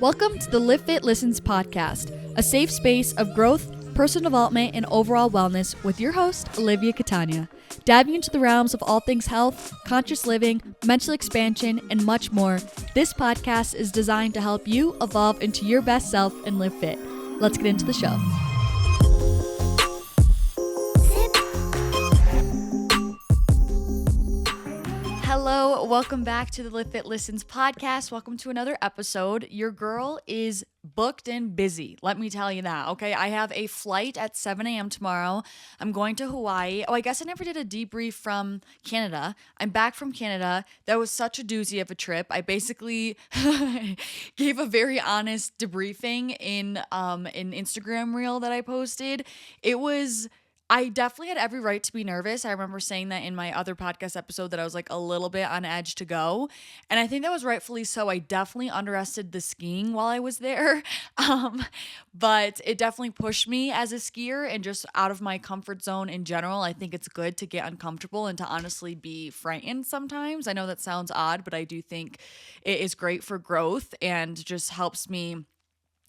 Welcome to the Livfiit Listens podcast, a safe space of growth, personal development, and overall wellness with your host, Olivia Catania, diving into the realms of all things health, conscious living, mental expansion, and much more. This podcast is designed to help you evolve into your best self and live fit. Let's get into the show. Hello, welcome back to the Livfiit Listens podcast. Welcome to another episode. Your girl is booked and busy. Let me tell you that, okay? I have a flight at 7 a.m. tomorrow. I'm going to Hawaii. Oh, I guess I never did a debrief from Canada. I'm back from Canada. That was such a doozy of a trip. I basically gave a very honest debriefing in an Instagram reel that I posted. I definitely had every right to be nervous. I remember saying that in my other podcast episode that I was like a little bit on edge to go. And I think that was rightfully so. I definitely underestimated the skiing while I was there. But it definitely pushed me as a skier and just out of my comfort zone in general. I think it's good to get uncomfortable and to honestly be frightened sometimes. I know that sounds odd, but I do think it is great for growth and just helps me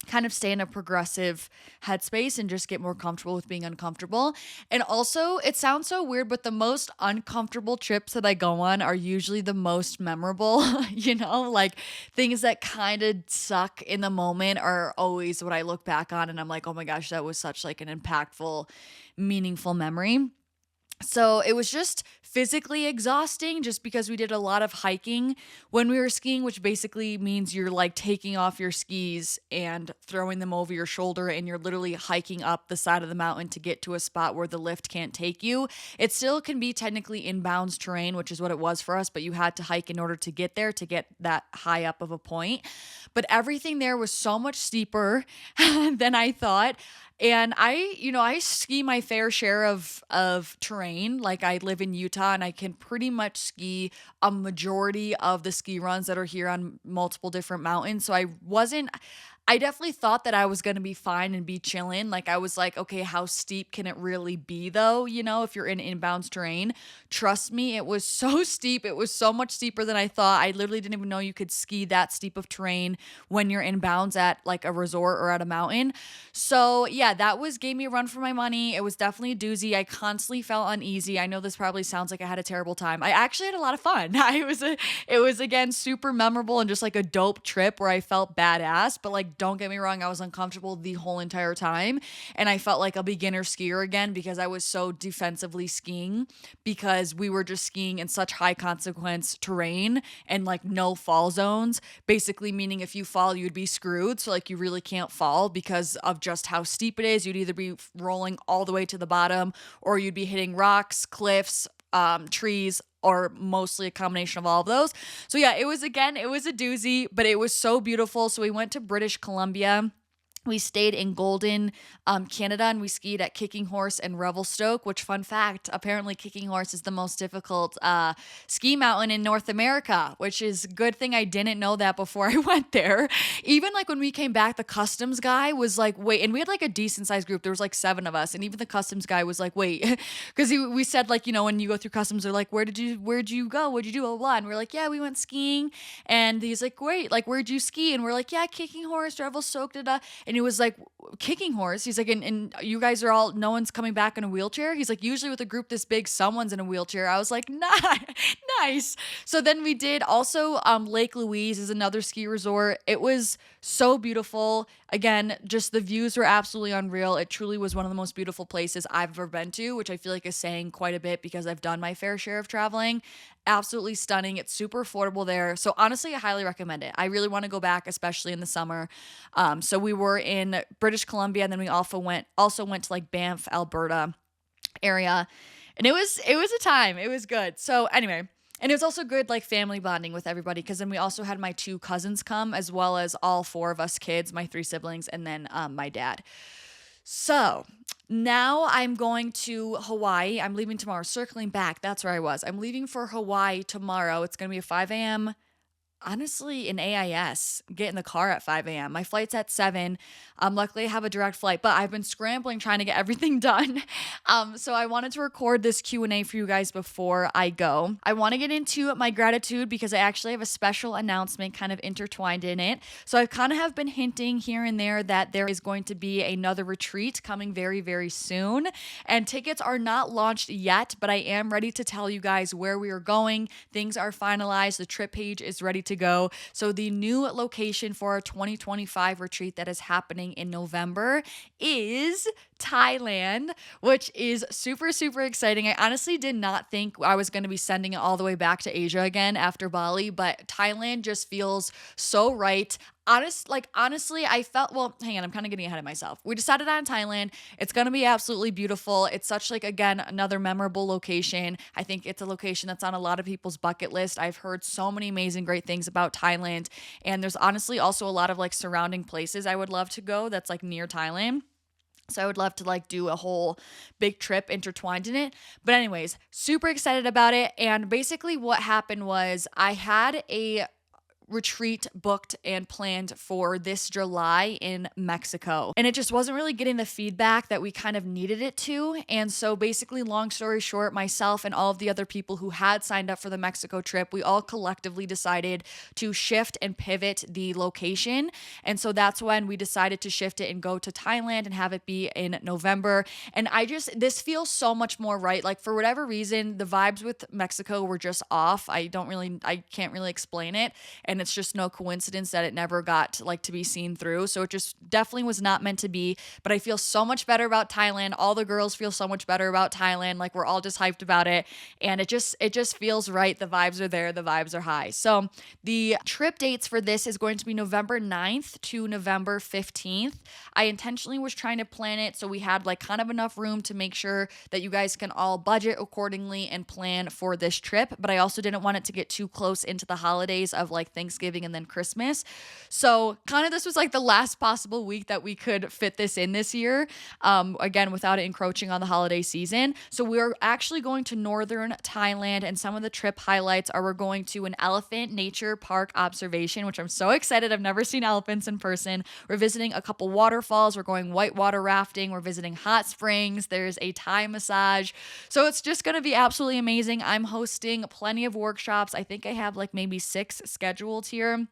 kind of stay in a progressive headspace and just get more comfortable with being uncomfortable. And also, it sounds so weird, but the most uncomfortable trips that I go on are usually the most memorable, like things that kind of suck in the moment are always what I look back on and I'm like, oh my gosh, that was such like an impactful, meaningful memory. So it was just physically exhausting just because we did a lot of hiking when we were skiing, which basically means you're like taking off your skis and throwing them over your shoulder and you're literally hiking up the side of the mountain to get to a spot where the lift can't take you. It still can be technically inbounds terrain, which is what it was for us, but you had to hike in order to get there to get that high up of a point. But everything there was so much steeper than I thought. And I ski my fair share of terrain. Like I live in Utah and I can pretty much ski a majority of the ski runs that are here on multiple different mountains. So I definitely thought that I was going to be fine and be chilling. Like I was like, okay, how steep can it really be though? If you're in inbounds terrain, trust me, it was so steep. It was so much steeper than I thought. I literally didn't even know you could ski that steep of terrain when you're inbounds at like a resort or at a mountain. So yeah, gave me a run for my money. It was definitely a doozy. I constantly felt uneasy. I know this probably sounds like I had a terrible time. I actually had a lot of fun. It was again super memorable and just like a dope trip where I felt badass, but like don't get me wrong, I was uncomfortable the whole entire time. And I felt like a beginner skier again because I was so defensively skiing because we were just skiing in such high consequence terrain and like no fall zones, basically meaning if you fall, you'd be screwed. So like you really can't fall because of just how steep it is. You'd either be rolling all the way to the bottom or you'd be hitting rocks, cliffs, trees, or mostly a combination of all of those. So yeah, it was a doozy, but it was so beautiful. So we went to British Columbia. We stayed in Golden, Canada, and we skied at Kicking Horse and Revelstoke, which, fun fact, apparently Kicking Horse is the most difficult ski mountain in North America, which is a good thing I didn't know that before I went there. Even like when we came back, the customs guy was like, wait, and we had like a decent sized group. There was like 7 of us. And even the customs guy was like, wait, because we said like, when you go through customs, they're like, where'd you go? What'd you do? Blah, blah, blah. And we're like, yeah, we went skiing. And he's like, wait, like, where'd you ski? And we're like, yeah, Kicking Horse, Revelstoke, da. And he was like, Kicking Horse. He's like, and you guys are all, no one's coming back in a wheelchair. He's like, usually with a group this big, someone's in a wheelchair. I was like, nice. So then we did also, Lake Louise is another ski resort. It was so beautiful. Again, just the views were absolutely unreal. It truly was one of the most beautiful places I've ever been to, which I feel like is saying quite a bit because I've done my fair share of traveling. Absolutely stunning. It's super affordable there. So honestly, I highly recommend it. I really want to go back, especially in the summer. So we were in British Columbia, and then we also went to like Banff, Alberta area. And it was a time. It was good. So anyway, and it was also good like family bonding with everybody because then we also had my 2 cousins come as well as all 4 of us kids, my 3 siblings, and then my dad. So now I'm going to Hawaii. I'm leaving tomorrow, circling back. That's where I was. I'm leaving for Hawaii tomorrow. It's going to be a 5 a.m. Honestly, in AIS, get in the car at 5 a.m. My flight's at 7. Luckily, I have a direct flight, but I've been scrambling trying to get everything done. So I wanted to record this Q&A for you guys before I go. I want to get into my gratitude because I actually have a special announcement kind of intertwined in it. So I kind of have been hinting here and there that there is going to be another retreat coming very, very soon. And tickets are not launched yet, but I am ready to tell you guys where we are going. Things are finalized. The trip page is ready to go. So the new location for our 2025 retreat that is happening in November is Thailand, which is super, super exciting. I honestly did not think I was going to be sending it all the way back to Asia again after Bali, but Thailand just feels so right. Honestly, I felt, well, hang on, I'm kind of getting ahead of myself. We decided on Thailand. It's going to be absolutely beautiful. It's such like, again, another memorable location. I think it's a location that's on a lot of people's bucket list. I've heard so many amazing, great things about Thailand. And there's honestly also a lot of like surrounding places I would love to go that's like near Thailand. So I would love to like do a whole big trip intertwined in it. But anyways, super excited about it. And basically what happened was I had a retreat booked and planned for this July in Mexico. And it just wasn't really getting the feedback that we kind of needed it to. And so basically, long story short, myself and all of the other people who had signed up for the Mexico trip, we all collectively decided to shift and pivot the location. And so that's when we decided to shift it and go to Thailand and have it be in November. And this feels so much more right. Like for whatever reason, the vibes with Mexico were just off. I can't really explain it. And it's just no coincidence that it never got like to be seen through. So it just definitely was not meant to be. But I feel so much better about Thailand. All the girls feel so much better about Thailand. Like we're all just hyped about it. And it just feels right. The vibes are there. The vibes are high. So the trip dates for this is going to be November 9th to November 15th. I intentionally was trying to plan it so we had like kind of enough room to make sure that you guys can all budget accordingly and plan for this trip. But I also didn't want it to get too close into the holidays of like Thanksgiving and then Christmas. So kind of this was like the last possible week that we could fit this in this year. Again, without it encroaching on the holiday season. So we're actually going to northern Thailand, and some of the trip highlights are we're going to an elephant nature park observation, which I'm so excited. I've never seen elephants in person. We're visiting a couple waterfalls. We're going whitewater rafting. We're visiting hot springs. There's a Thai massage. So it's just going to be absolutely amazing. I'm hosting plenty of workshops. I think I have like maybe 6 scheduled here.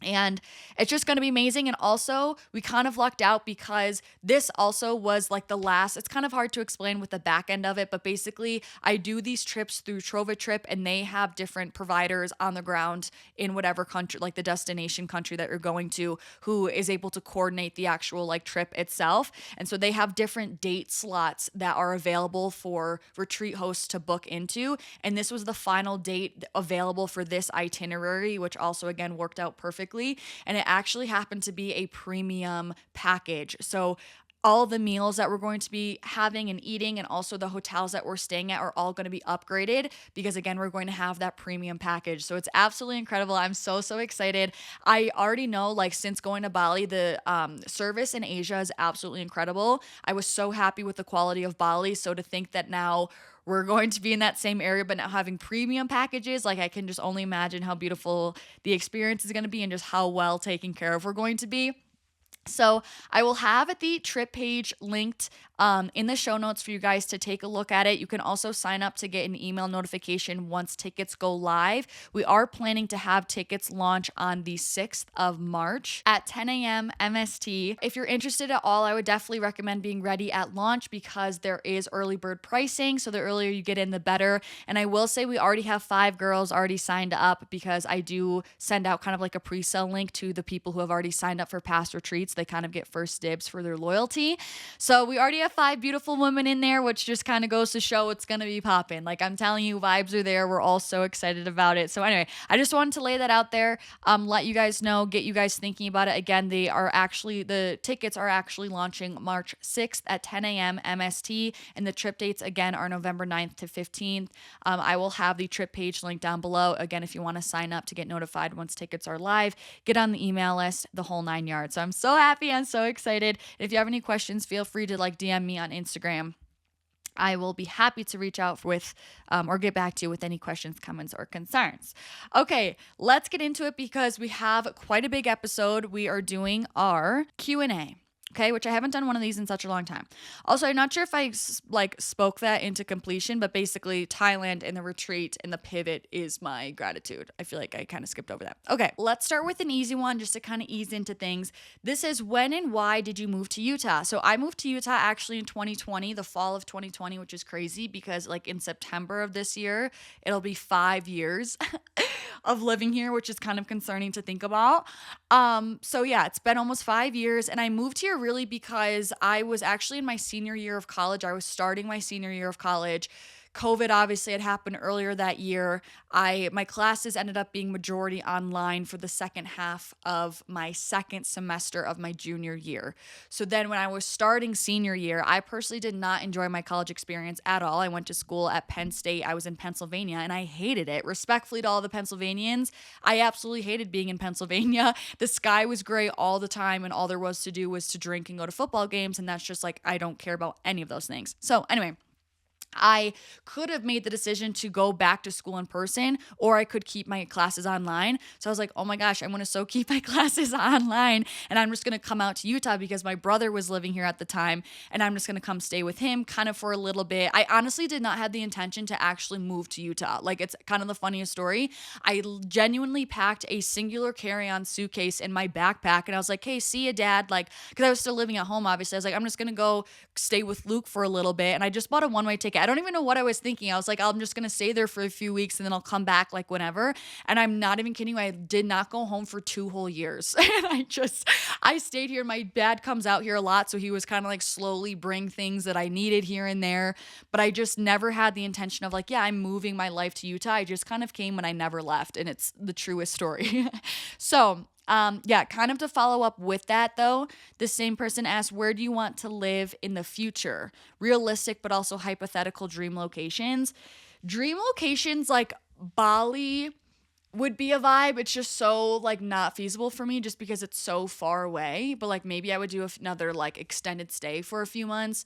And it's just going to be amazing. And also, we kind of lucked out because this also was like the last, it's kind of hard to explain with the back end of it, but basically, I do these trips through Trova Trip, and they have different providers on the ground in whatever country, like the destination country that you're going to, who is able to coordinate the actual like trip itself. And so they have different date slots that are available for retreat hosts to book into. And this was the final date available for this itinerary, which also, again, worked out perfectly. And it actually happened to be a premium package. So all the meals that we're going to be having and eating, and also the hotels that we're staying at, are all going to be upgraded because, again, we're going to have that premium package. So it's absolutely incredible. I'm so, so excited. I already know, like, since going to Bali, the service in Asia is absolutely incredible. I was so happy with the quality of Bali. So to think that now we're going to be in that same area, but now having premium packages, like I can just only imagine how beautiful the experience is going to be and just how well taken care of we're going to be. So I will have the trip page linked in the show notes for you guys to take a look at it. You can also sign up to get an email notification once tickets go live. We are planning to have tickets launch on the 6th of March at 10 a.m. MST. If you're interested at all, I would definitely recommend being ready at launch because there is early bird pricing. So the earlier you get in, the better. And I will say we already have 5 girls already signed up because I do send out kind of like a pre-sale link to the people who have already signed up for past retreats. They kind of get first dibs for their loyalty. So we already have 5 beautiful women in there, which just kind of goes to show it's going to be popping. Like I'm telling you, vibes are there. We're all so excited about it. So anyway, I just wanted to lay that out there, let you guys know, get you guys thinking about it. Again, the tickets are actually launching March 6th at 10 a.m. MST, and the trip dates again are November 9th to 15th. I will have the trip page linked down below. Again, if you want to sign up to get notified once tickets are live, get on the email list, the whole 9 yards. So I'm so happy. I'm so excited. If you have any questions, feel free to like DM me on Instagram. I will be happy to reach out with or get back to you with any questions, comments, or concerns. Okay, let's get into it because we have quite a big episode. We are doing our Q&A. Okay, which I haven't done one of these in such a long time. Also, I'm not sure if I spoke that into completion, but basically Thailand and the retreat and the pivot is my gratitude. I feel like I kind of skipped over that. Okay, let's start with an easy one just to kind of ease into things. This is when and why did you move to Utah? So I moved to Utah actually in 2020, the fall of 2020, which is crazy because like in September of this year, it'll be 5 years of living here, which is kind of concerning to think about. So yeah, it's been almost 5 years and I moved here really because I was actually in my senior year of college. I was starting my senior year of college. COVID obviously had happened earlier that year. My classes ended up being majority online for the second half of my second semester of my junior year. So then when I was starting senior year, I personally did not enjoy my college experience at all. I went to school at Penn State. I was in Pennsylvania and I hated it. Respectfully to all the Pennsylvanians, I absolutely hated being in Pennsylvania. The sky was gray all the time and all there was to do was to drink and go to football games. And that's just like, I don't care about any of those things. So anyway, I could have made the decision to go back to school in person or I could keep my classes online. So I was like, oh my gosh, I'm going to so keep my classes online and I'm just going to come out to Utah because my brother was living here at the time and I'm just going to come stay with him kind of for a little bit. I honestly did not have the intention to actually move to Utah. Like it's kind of the funniest story. I genuinely packed a singular carry-on suitcase in my backpack and I was like, hey, see ya, Dad. Like, because I was still living at home, obviously. I was like, I'm just going to go stay with Luke for a little bit. And I just bought a one-way ticket. I don't even know what I was thinking. I was like, I'm just going to stay there for a few weeks and then I'll come back like whenever. And I'm not even kidding you. I did not go home for 2 whole years. And I stayed here. My dad comes out here a lot. So he was kind of like slowly bring things that I needed here and there. But I just never had the intention of like, yeah, I'm moving my life to Utah. I just kind of came and I never left. And it's the truest story. So yeah, kind of to follow up with that though, the same person asked, where do you want to live in the future? Realistic, but also hypothetical dream locations. Dream locations like Bali would be a vibe. It's just so like not feasible for me just because it's so far away. But like maybe I would do another like extended stay for a few months.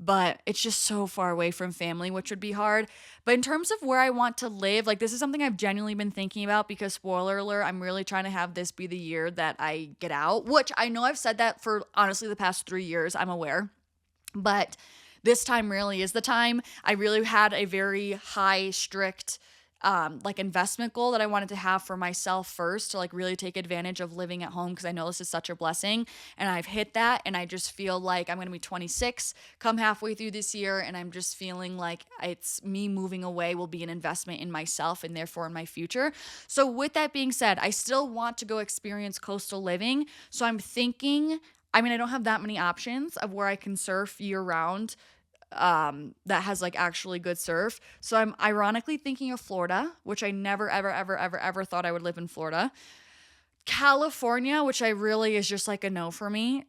But it's just so far away from family, which would be hard. But in terms of where I want to live, like this is something I've genuinely been thinking about because spoiler alert, I'm really trying to have this be the year that I get out, which I know I've said that for honestly the past 3 years, I'm aware. But this time really is the time. I really had a very high, strict like investment goal that I wanted to have for myself first to like really take advantage of living at home because I know this is such a blessing and I've hit that and I just feel like I'm going to be 26 come halfway through this year and I'm just feeling like it's me moving away will be an investment in myself and therefore in my future. So with that being said, I still want to go experience coastal living. So I'm thinking, I mean, I don't have that many options of where I can surf year round that has like actually good surf. So I'm ironically thinking of Florida, which I never, ever thought I would live in Florida. California, which I really is just like a no for me,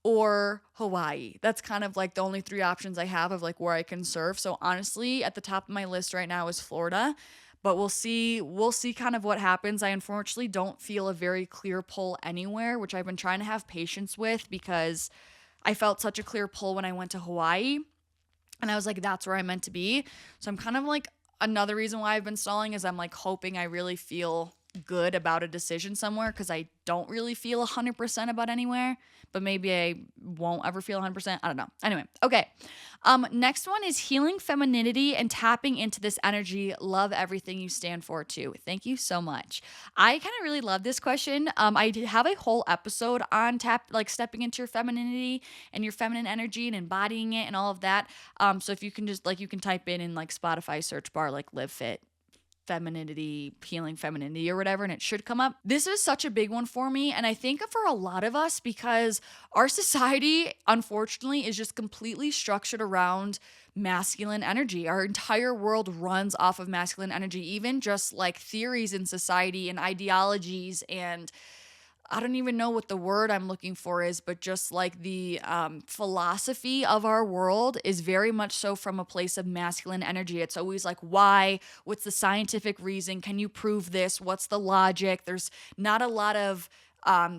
or Hawaii. That's kind of like the only 3 options I have of like where I can surf. So honestly, at the top of my list right now is Florida. But we'll see kind of what happens. I unfortunately don't feel a very clear pull anywhere, which I've been trying to have patience with because I felt such a clear pull when I went to Hawaii. And I was like, that's where I'm meant to be. So I'm kind of like, another reason why I've been stalling is I'm like hoping I really feel good about a decision somewhere because I don't really feel 100% about anywhere, but maybe I won't ever feel 100%. I don't know. Anyway, okay. Next one is healing femininity and tapping into this energy. Love everything you stand for too. Thank you so much. I kind of really love this question. I did have a whole episode on stepping into your femininity and your feminine energy and embodying it and all of that. So if you can just you can type in like Spotify search bar, like Livfiit femininity, healing femininity or whatever, and it should come up. This is such a big one for me. And I think for a lot of us, because our society, unfortunately, is just completely structured around masculine energy. Our entire world runs off of masculine energy, even just like theories in society and ideologies and I don't even know what the word I'm looking for is, but just like the philosophy of our world is very much so from a place of masculine energy. It's always like, why? What's the scientific reason? Can you prove this? What's the logic? There's not a lot of I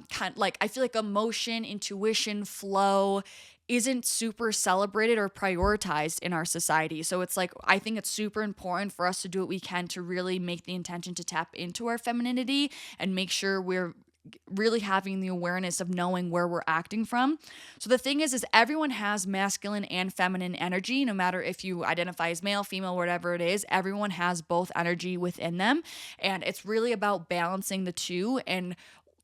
feel like emotion, intuition, flow. isn't super celebrated or prioritized in our society. So it's like, I think it's super important for us to do what we can to really make the intention to tap into our femininity and make sure we're really having the awareness of knowing where we're acting from. So the thing is everyone has masculine and feminine energy, no matter if you identify as male, female, whatever it is, everyone has both energy within them. And it's really about balancing the two and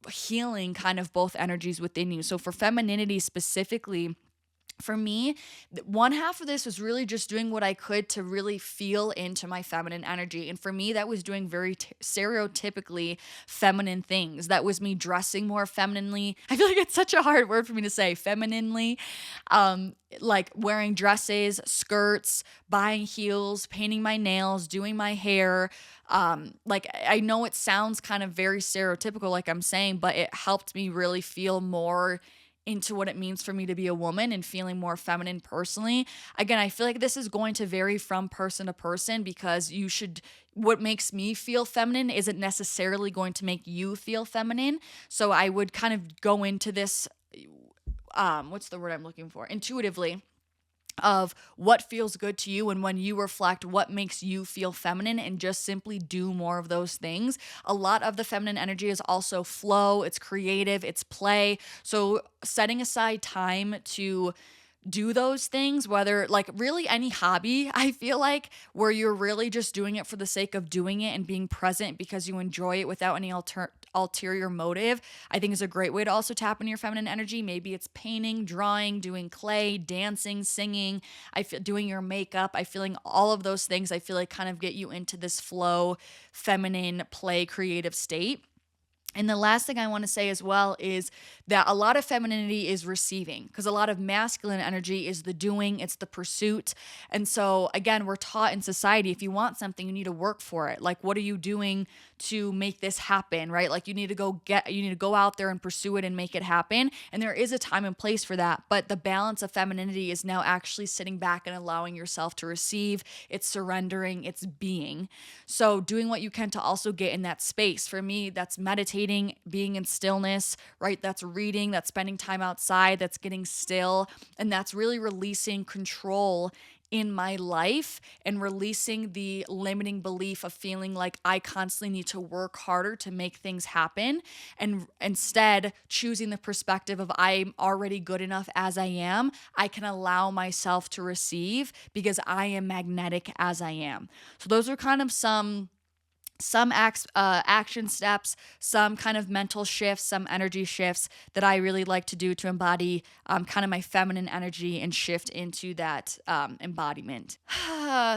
healing kind of both energies within you. So for femininity specifically, for me, one half of this was really just doing what I could to really feel into my feminine energy. And for me, that was doing very stereotypically feminine things. That was me dressing more femininely. I feel like it's such a hard word for me to say, femininely. Like wearing dresses, skirts, buying heels, painting my nails, doing my hair. Like I know it sounds kind of very stereotypical, like I'm saying, but it helped me really feel more into what it means for me to be a woman and feeling more feminine personally. Again, I feel like this is going to vary from person to person because what makes me feel feminine isn't necessarily going to make you feel feminine. So I would kind of go into this, what's the word I'm looking for? Intuitively, of what feels good to you, and when you reflect what makes you feel feminine and just simply do more of those things. A lot of the feminine energy is also flow, it's creative, it's play. So setting aside time to do those things, whether like really any hobby, I feel like, where you're really just doing it for the sake of doing it and being present because you enjoy it without any ulterior motive, I think is a great way to also tap into your feminine energy. Maybe it's painting, drawing, doing clay, dancing, singing, doing your makeup. I feeling all of those things, I feel like kind of get you into this flow, feminine, play, creative state. And the last thing I want to say as well is that a lot of femininity is receiving, because a lot of masculine energy is the doing, it's the pursuit. And so again, we're taught in society, if you want something, you need to work for it. Like, what are you doing to make this happen, right? Like you need to go out there and pursue it and make it happen. And there is a time and place for that. But the balance of femininity is now actually sitting back and allowing yourself to receive. It's surrendering, it's being. So doing what you can to also get in that space. For me, that's meditating, being in stillness, right? That's reading, that's spending time outside, that's getting still. And that's really releasing control in my life and releasing the limiting belief of feeling like I constantly need to work harder to make things happen, and instead choosing the perspective of I'm already good enough as I am. I can allow myself to receive because I am magnetic as I am. So those are kind of some action steps, some kind of mental shifts, some energy shifts that I really like to do to embody kind of my feminine energy and shift into that embodiment.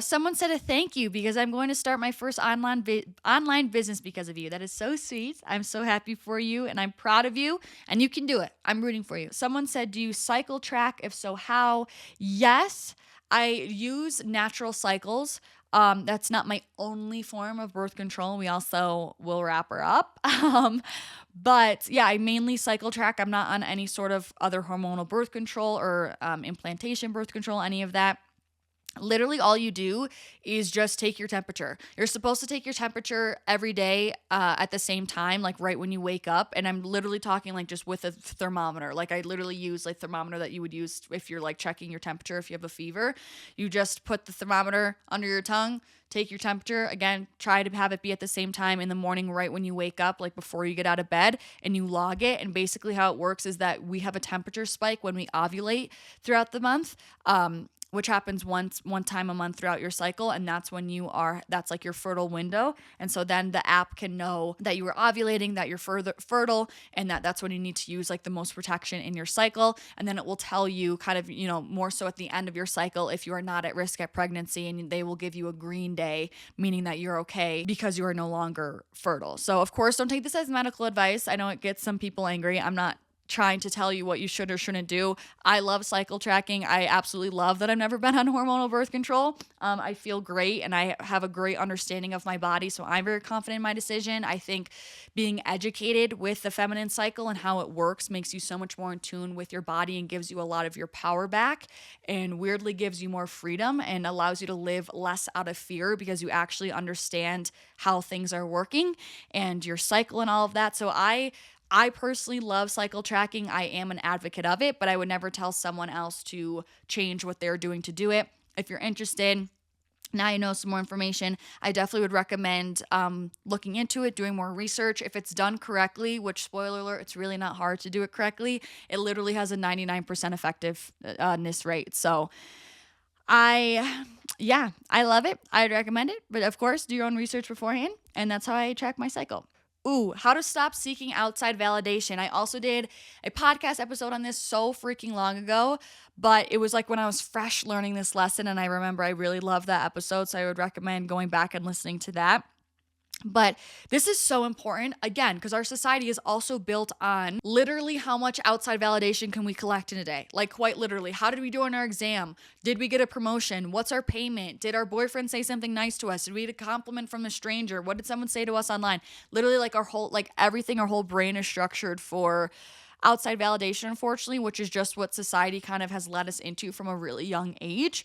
Someone said a thank you because I'm going to start my first online business because of you. That is so sweet. I'm so happy for you and I'm proud of you, and you can do it. I'm rooting for you. Someone said, do you cycle track? If so, how? Yes, I use natural cycles. That's not my only form of birth control. We also will wrap her up. But yeah, I mainly cycle track. I'm not on any sort of other hormonal birth control or implantation birth control, any of that. Literally all you do is just take your temperature. You're supposed to take your temperature every day at the same time, like right when you wake up. And I'm literally talking like just with a thermometer. Like I literally use like thermometer that you would use if you're like checking your temperature if you have a fever. You just put the thermometer under your tongue, take your temperature. Again, try to have it be at the same time in the morning right when you wake up, like before you get out of bed, and you log it. And basically how it works is that we have a temperature spike when we ovulate throughout the month. Which happens one time a month throughout your cycle. And that's when that's like your fertile window. And so then the app can know that you are ovulating, that you're fertile, and that's when you need to use like the most protection in your cycle. And then it will tell you kind of, more so at the end of your cycle, if you are not at risk at pregnancy, and they will give you a green day, meaning that you're okay because you are no longer fertile. So of course, don't take this as medical advice. I know it gets some people angry. I'm not trying to tell you what you should or shouldn't do. I love cycle tracking. I absolutely love that I've never been on hormonal birth control. I feel great and I have a great understanding of my body, so I'm very confident in my decision. I think being educated with the feminine cycle and how it works makes you so much more in tune with your body and gives you a lot of your power back, and weirdly gives you more freedom and allows you to live less out of fear because you actually understand how things are working and your cycle and all of that. So I I personally love cycle tracking. I am an advocate of it, but I would never tell someone else to change what they're doing to do it. If you're interested, now you know some more information. I definitely would recommend looking into it, doing more research. If it's done correctly, which, spoiler alert, it's really not hard to do it correctly. It literally has a 99% effectiveness rate. So I love it. I'd recommend it. But of course, do your own research beforehand. And that's how I track my cycle. Ooh, how to stop seeking outside validation. I also did a podcast episode on this so freaking long ago, but it was like when I was fresh learning this lesson, and I remember I really loved that episode, so I would recommend going back and listening to that. But this is so important, again, because our society is also built on literally how much outside validation can we collect in a day? Like, quite literally, how did we do on our exam? Did we get a promotion? What's our payment? Did our boyfriend say something nice to us? Did we get a compliment from a stranger? What did someone say to us online? Literally, like, our whole brain is structured for outside validation, unfortunately, which is just what society kind of has led us into from a really young age.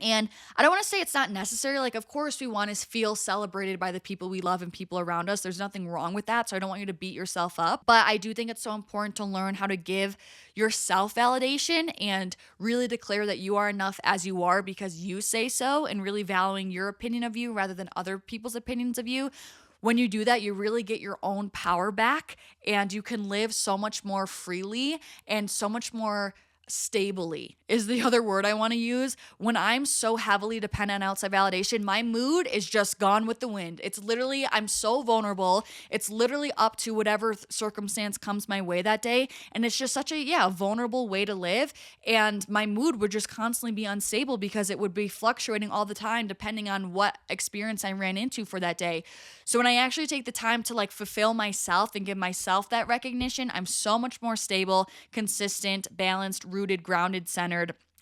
And I don't want to say it's not necessary. Like, of course, we want to feel celebrated by the people we love and people around us. There's nothing wrong with that. So I don't want you to beat yourself up. But I do think it's so important to learn how to give yourself validation and really declare that you are enough as you are because you say so, and really valuing your opinion of you rather than other people's opinions of you. When you do that, you really get your own power back, and you can live so much more freely and so much more stably is the other word I want to use. When I'm so heavily dependent on outside validation, my mood is just gone with the wind. It's literally, I'm so vulnerable. It's literally up to whatever circumstance comes my way that day. And it's just such a vulnerable way to live. And my mood would just constantly be unstable because it would be fluctuating all the time depending on what experience I ran into for that day. So when I actually take the time to like fulfill myself and give myself that recognition, I'm so much more stable, consistent, balanced, rooted, grounded, centered,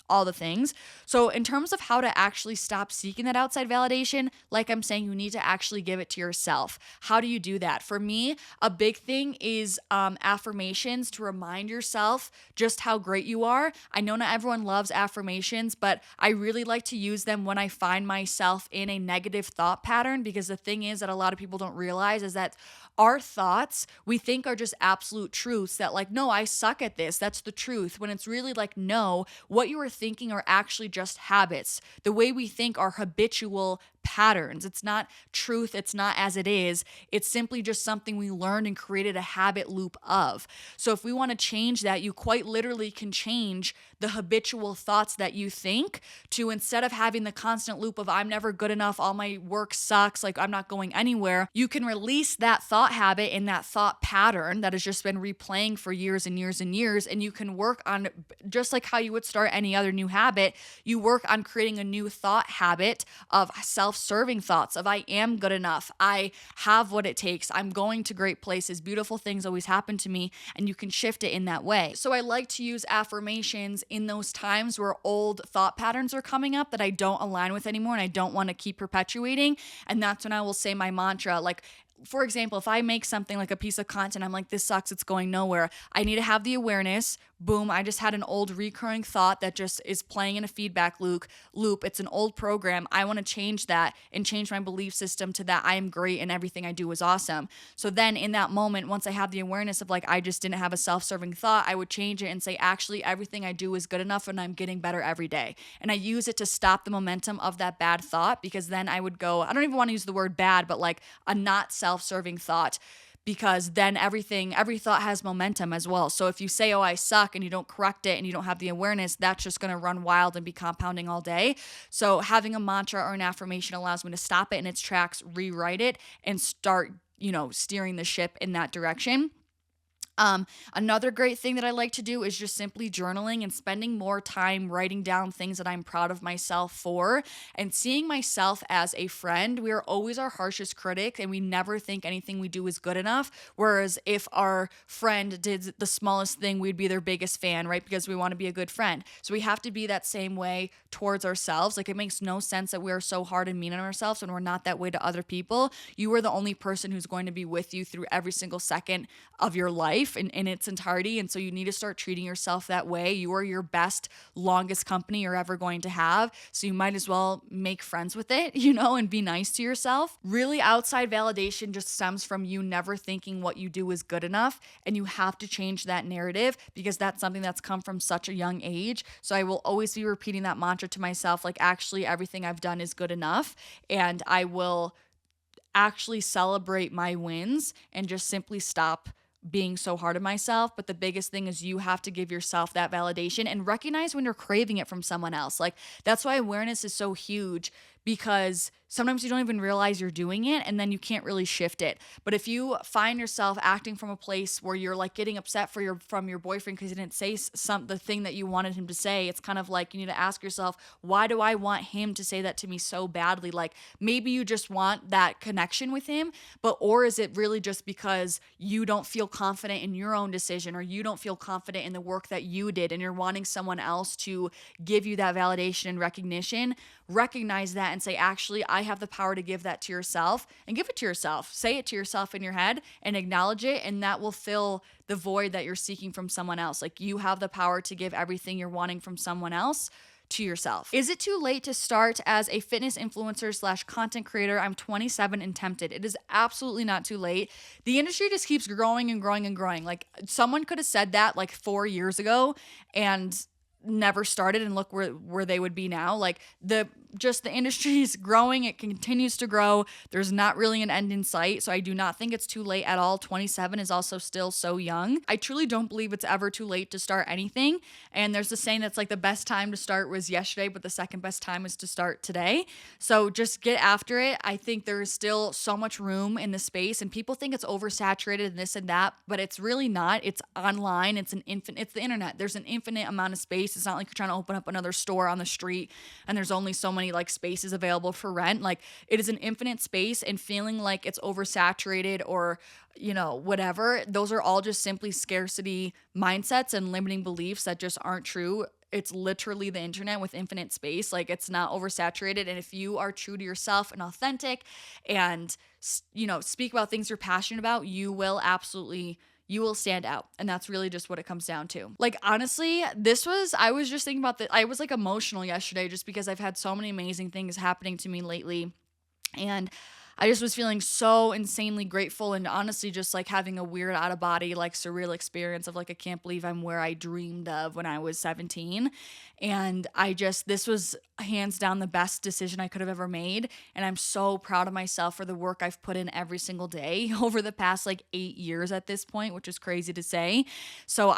all the things. So in terms of how to actually stop seeking that outside validation, like I'm saying, you need to actually give it to yourself. How do you do that? For me, a big thing is affirmations, to remind yourself just how great you are. I know not everyone loves affirmations, but I really like to use them when I find myself in a negative thought pattern, because the thing is that a lot of people don't realize is that our thoughts, we think, are just absolute truths, that like, no, I suck at this, that's the truth, when it's really like, no, what you are thinking are actually just habits. The way we think are habitual patterns. It's not truth. It's not as it is. It's simply just something we learned and created a habit loop of. So if we want to change that, you quite literally can change the habitual thoughts that you think to, instead of having the constant loop of I'm never good enough, all my work sucks, like I'm not going anywhere, you can release that thought habit and that thought pattern that has just been replaying for years and years and years. And you can work on, just like how you would start any other new habit, you work on creating a new thought habit of self-serving thoughts of I am good enough, I have what it takes, I'm going to great places, beautiful things always happen to me, and you can shift it in that way. So I like to use affirmations in those times where old thought patterns are coming up that I don't align with anymore and I don't want to keep perpetuating. And that's when I will say my mantra. Like, for example, if I make something like a piece of content, I'm like, this sucks, it's going nowhere, I need to have the awareness. Boom, I just had an old recurring thought that just is playing in a feedback loop. It's an old program. I want to change that and change my belief system to that I am great and everything I do is awesome. So then in that moment, once I have the awareness of like, I just didn't have a self-serving thought, I would change it and say, actually, everything I do is good enough and I'm getting better every day. And I use it to stop the momentum of that bad thought, because then I would go, I don't even want to use the word bad, but like a not self-serving thought, because then every thought has momentum as well. So if you say, oh, I suck, and you don't correct it and you don't have the awareness, that's just going to run wild and be compounding all day. So having a mantra or an affirmation allows me to stop it in its tracks, rewrite it, and start, steering the ship in that direction. Another great thing that I like to do is just simply journaling and spending more time writing down things that I'm proud of myself for, and seeing myself as a friend. We are always our harshest critic and we never think anything we do is good enough. Whereas if our friend did the smallest thing, we'd be their biggest fan, right? Because we want to be a good friend. So we have to be that same way towards ourselves. Like, it makes no sense that we are so hard and mean on ourselves when we're not that way to other people. You are the only person who's going to be with you through every single second of your life. life in its entirety. And so you need to start treating yourself that way. You are your best, longest company you're ever going to have. So you might as well make friends with it, and be nice to yourself. Really, outside validation just stems from you never thinking what you do is good enough. And you have to change that narrative because that's something that's come from such a young age. So I will always be repeating that mantra to myself, like, actually, everything I've done is good enough. And I will actually celebrate my wins and just simply stop being so hard on myself. But the biggest thing is you have to give yourself that validation and recognize when you're craving it from someone else. Like, that's why awareness is so huge, because sometimes you don't even realize you're doing it and then you can't really shift it. But if you find yourself acting from a place where you're like getting upset from your boyfriend because he didn't say the thing that you wanted him to say, it's kind of like you need to ask yourself, why do I want him to say that to me so badly? Like, maybe you just want that connection with him, or is it really just because you don't feel confident in your own decision, or you don't feel confident in the work that you did and you're wanting someone else to give you that validation and recognition? Recognize that and say, actually, I have the power to give that to yourself, and give it to yourself. Say it to yourself in your head and acknowledge it, and that will fill the void that you're seeking from someone else. Like, you have the power to give everything you're wanting from someone else to yourself. Is it too late to start as a fitness influencer / content creator? I'm 27 and tempted. It is absolutely not too late. The industry just keeps growing and growing and growing. Like, someone could have said that like 4 years ago and never started, and look where they would be now. Like, the industry is growing. It continues to grow. There's not really an end in sight. So I do not think it's too late at all. 27 is also still so young. I truly don't believe it's ever too late to start anything. And there's a saying that's like, the best time to start was yesterday, but the second best time is to start today. So just get after it. I think there is still so much room in the space, and people think it's oversaturated and this and that, but it's really not. It's online. It's the internet. There's an infinite amount of space. It's not like you're trying to open up another store on the street and there's only so many like spaces available for rent. Like, it is an infinite space, and feeling like it's oversaturated or whatever, those are all just simply scarcity mindsets and limiting beliefs that just aren't true. It's literally the internet with infinite space. Like, it's not oversaturated. And if you are true to yourself and authentic and speak about things you're passionate about, you will stand out. And that's really just what it comes down to. Like, honestly, I was just thinking about that. I was like emotional yesterday just because I've had so many amazing things happening to me lately. And I just was feeling so insanely grateful, and honestly just like having a weird out of body, like surreal experience of like, I can't believe I'm where I dreamed of when I was 17. And this was hands down the best decision I could have ever made. And I'm so proud of myself for the work I've put in every single day over the past like 8 years at this point, which is crazy to say. So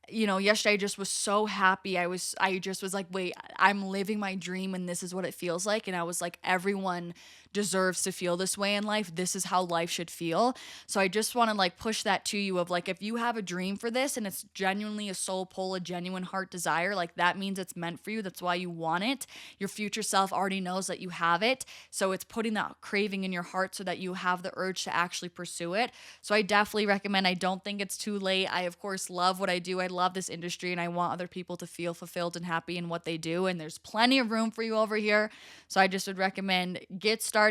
yesterday I just was so happy. I just was like, wait, I'm living my dream and this is what it feels like. And I was like, everyone deserves to feel this way in life. This is how life should feel. So I just want to like push that to you of like, if you have a dream for this and it's genuinely a soul pull, a genuine heart desire, like that means it's meant for you. That's why you want it. Your future self already knows that you have it. So it's putting that craving in your heart so that you have the urge to actually pursue it. So I definitely recommend. I don't think it's too late. I, of course, love what I do. I love this industry and I want other people to feel fulfilled and happy in what they do. And there's plenty of room for you over here. So I just would recommend get started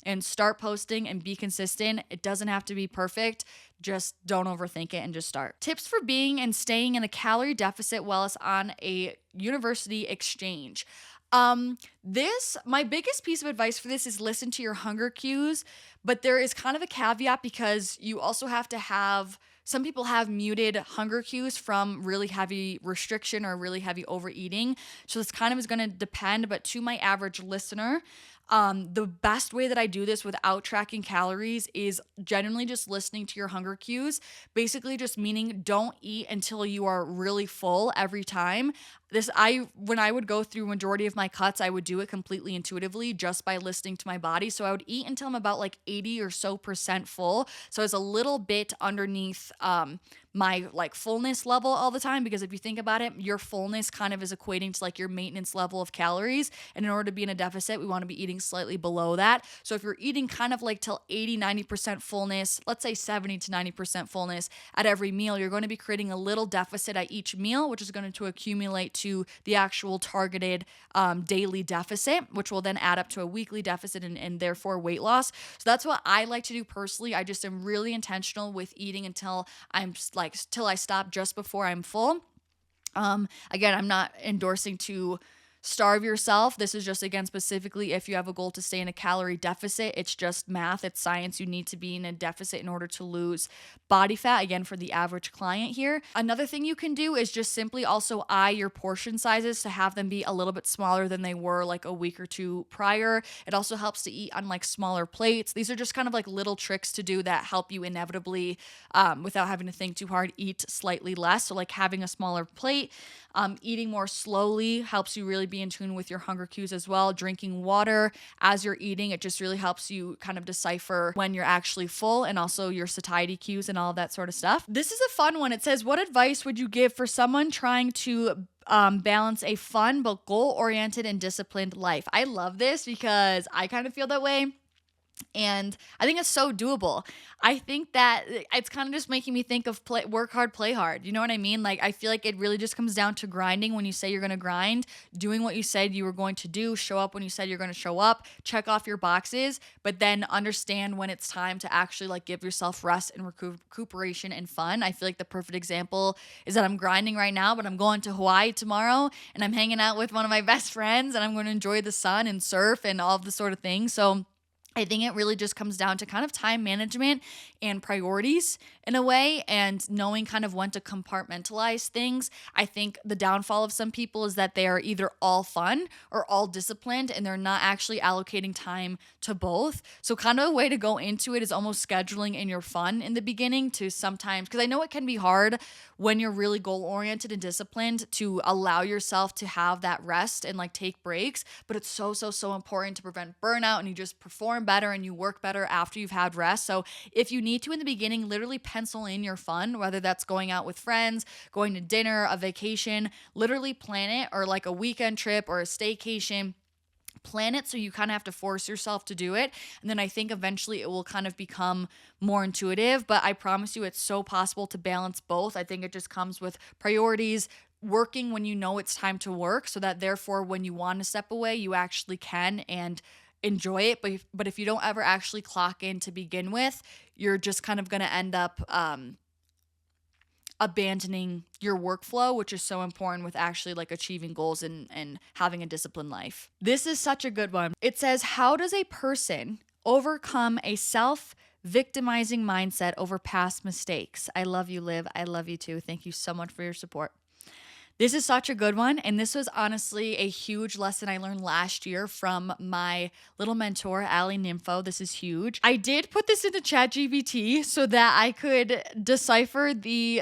and start posting and be consistent. It doesn't have to be perfect. Just don't overthink it and just start. Tips for being and staying in a calorie deficit while on a university exchange. My biggest piece of advice for this is listen to your hunger cues, but there is kind of a caveat because you also have to have, some people have muted hunger cues from really heavy restriction or really heavy overeating. So this kind of is going to depend, but to my average listener, the best way that I do this without tracking calories is genuinely just listening to your hunger cues. Basically just meaning don't eat until you are really full every time. When I would go through majority of my cuts, I would do it completely intuitively just by listening to my body. So I would eat until I'm about like 80 or so % full. So it's a little bit underneath, my like fullness level all the time, because if you think about it, your fullness kind of is equating to like your maintenance level of calories. And in order to be in a deficit, we want to be eating slightly below that. So if you're eating kind of like till 80-90% fullness, let's say 70 to 90% fullness at every meal, you're going to be creating a little deficit at each meal, which is going to accumulate to the actual targeted daily deficit, which will then add up to a weekly deficit and therefore weight loss. So that's what I like to do personally. I just am really intentional with eating until till I stop just before I'm full. Again, I'm not endorsing to starve yourself. This is just, again, specifically if you have a goal to stay in a calorie deficit. It's just math, it's science. You need to be in a deficit in order to lose body fat, again, for the average client here. Another thing you can do is just simply also eye your portion sizes to have them be a little bit smaller than they were like a week or two prior. It also helps to eat on like smaller plates. These are just kind of like little tricks to do that help you inevitably, without having to think too hard, eat slightly less. So like having a smaller plate, eating more slowly helps you really be in tune with your hunger cues as well. Drinking water as you're eating, it just really helps you kind of decipher when you're actually full, and also your satiety cues and all of that sort of stuff. This is a fun one. It says, what advice would you give for someone trying to balance a fun but goal-oriented and disciplined life? I love this because I kind of feel that way. And I think it's so doable. I think that it's kind of just making me think of work hard, play hard. You know what I mean? Like, I feel like it really just comes down to grinding when you say you're going to grind, doing what you said you were going to do, show up when you said you're going to show up, check off your boxes, but then understand when it's time to actually like give yourself rest and recuperation and fun. I feel like the perfect example is that I'm grinding right now, but I'm going to Hawaii tomorrow and I'm hanging out with one of my best friends and I'm going to enjoy the sun and surf and all of the sort of things. So I think it really just comes down to kind of time management and priorities in a way, and knowing kind of when to compartmentalize things. I think the downfall of some people is that they are either all fun or all disciplined, and they're not actually allocating time to both. So kind of a way to go into it is almost scheduling in your fun in the beginning to sometimes, because I know it can be hard when you're really goal oriented and disciplined to allow yourself to have that rest and like take breaks, but it's so important to prevent burnout, and you just perform better and you work better after you've had rest. So if you need to in the beginning, literally pencil in your fun, whether that's going out with friends, going to dinner, a vacation, literally plan it, or like a weekend trip or a staycation. Plan it so you kind of have to force yourself to do it. And then I think eventually it will kind of become more intuitive. But I promise you, it's so possible to balance both. I think it just comes with priorities, working when you know it's time to work, so that therefore when you want to step away, you actually can and enjoy it. But if you don't ever actually clock in to begin with, you're just kind of going to end up abandoning your workflow, which is so important with actually like achieving goals and having a disciplined life. This is such a good one. It says, how does a person overcome a self-victimizing mindset over past mistakes? I love you, Liv. I love you too. Thank you so much for your support. This is such a good one, and this was honestly a huge lesson I learned last year from my little mentor, Allie Nympho. This is huge. I did put this into ChatGPT so that I could decipher the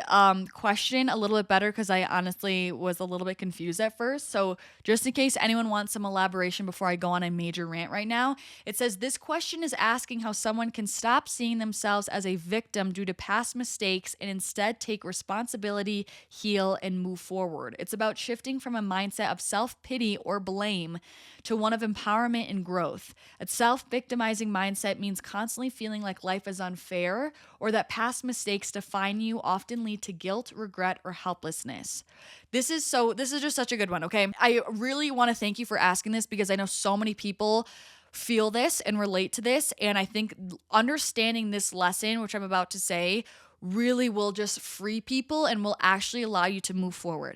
question a little bit better, because I honestly was a little bit confused at first. So just in case anyone wants some elaboration before I go on a major rant right now, it says, this question is asking how someone can stop seeing themselves as a victim due to past mistakes and instead take responsibility, heal, and move forward. It's about shifting from a mindset of self-pity or blame to one of empowerment and growth. A self-victimizing mindset means constantly feeling like life is unfair, or that past mistakes define you, often lead to guilt, regret, or helplessness. This is just such a good one, okay? I really want to thank you for asking this, because I know so many people feel this and relate to this, and I think understanding this lesson, which I'm about to say, really will just free people and will actually allow you to move forward.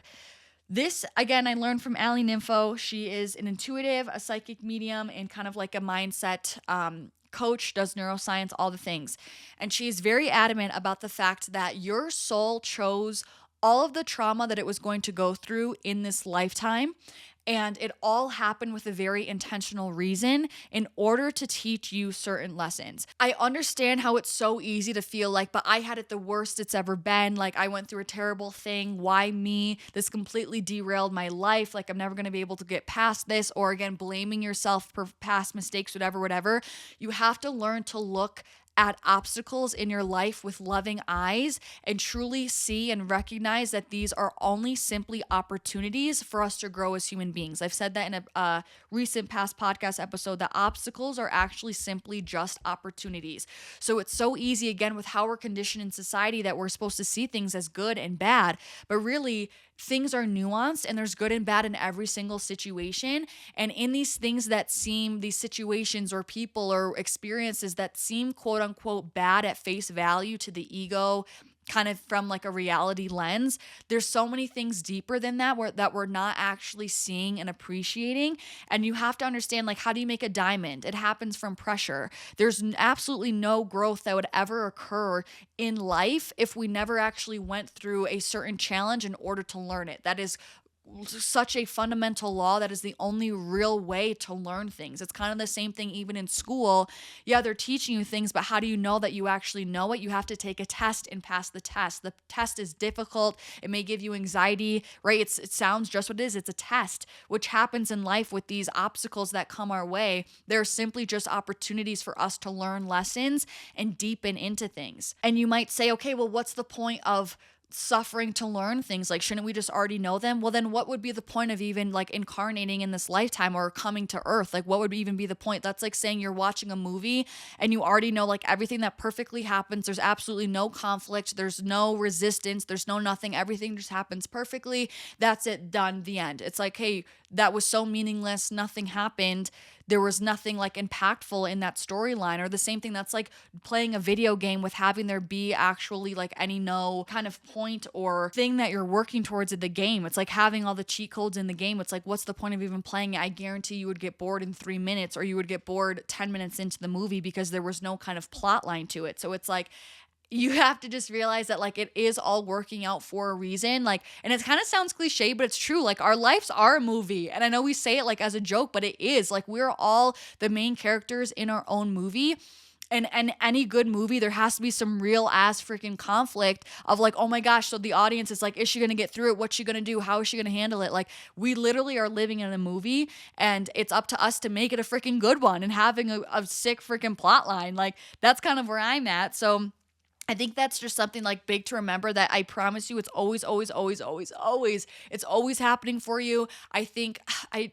This, again, I learned from Allie Nympho. She is an intuitive, a psychic medium, and kind of like a mindset coach, does neuroscience, all the things. And she is very adamant about the fact that your soul chose all of the trauma that it was going to go through in this lifetime. And it all happened with a very intentional reason in order to teach you certain lessons. I understand how it's so easy to feel like, but I had it the worst it's ever been. Like, I went through a terrible thing. Why me? This completely derailed my life. Like, I'm never going to be able to get past this. Or again, blaming yourself for past mistakes, whatever. You have to learn to look at obstacles in your life with loving eyes and truly see and recognize that these are only simply opportunities for us to grow as human beings. I've said that in a recent past podcast episode, that obstacles are actually simply just opportunities. So it's so easy, again, with how we're conditioned in society, that we're supposed to see things as good and bad, but really things are nuanced and there's good and bad in every single situation. And in these things that seem, these situations or people or experiences that seem quote unquote bad at face value to the ego, kind of from like a reality lens, there's so many things deeper than that that we're not actually seeing and appreciating. And you have to understand, like, how do you make a diamond? It happens from pressure. There's absolutely no growth that would ever occur in life if we never actually went through a certain challenge in order to learn it. That is such a fundamental law. That is the only real way to learn things. It's kind of the same thing even in school. Yeah, they're teaching you things, but how do you know that you actually know it? You have to take a test and pass the test. The test is difficult. It may give you anxiety, right? It sounds just what it is. It's a test, which happens in life with these obstacles that come our way. They're simply just opportunities for us to learn lessons and deepen into things. And you might say, okay, well, what's the point of suffering to learn things? Like, shouldn't we just already know them? Well, then what would be the point of even like incarnating in this lifetime or coming to earth? Like, what would even be the point? That's like saying you're watching a movie and you already know like everything that perfectly happens. There's absolutely no conflict. There's no resistance. There's no nothing. Everything just happens perfectly. That's it. Done. The end. It's like, hey, that was so meaningless. Nothing happened. There was nothing like impactful in that storyline. Or the same thing, that's like playing a video game with having there be actually like any no kind of point or thing that you're working towards in the game. It's like having all the cheat codes in the game. It's like, what's the point of even playing it? I guarantee you would get bored in 3 minutes, or you would get bored 10 minutes into the movie because there was no kind of plot line to it. So it's like, you have to just realize that like it is all working out for a reason. Like, and it kind of sounds cliche, but it's true. Like, our lives are a movie. And I know we say it like as a joke, but it is. Like, we're all the main characters in our own movie. And any good movie, there has to be some real ass freaking conflict of like, oh my gosh, so the audience is like, is she going to get through it? What's she going to do? How is she going to handle it? Like, we literally are living in a movie, and it's up to us to make it a freaking good one and having a sick freaking plot line. Like, that's kind of where I'm at. So I think that's just something like big to remember, that I promise you, it's always, always, always, always, always, it's always happening for you. I think I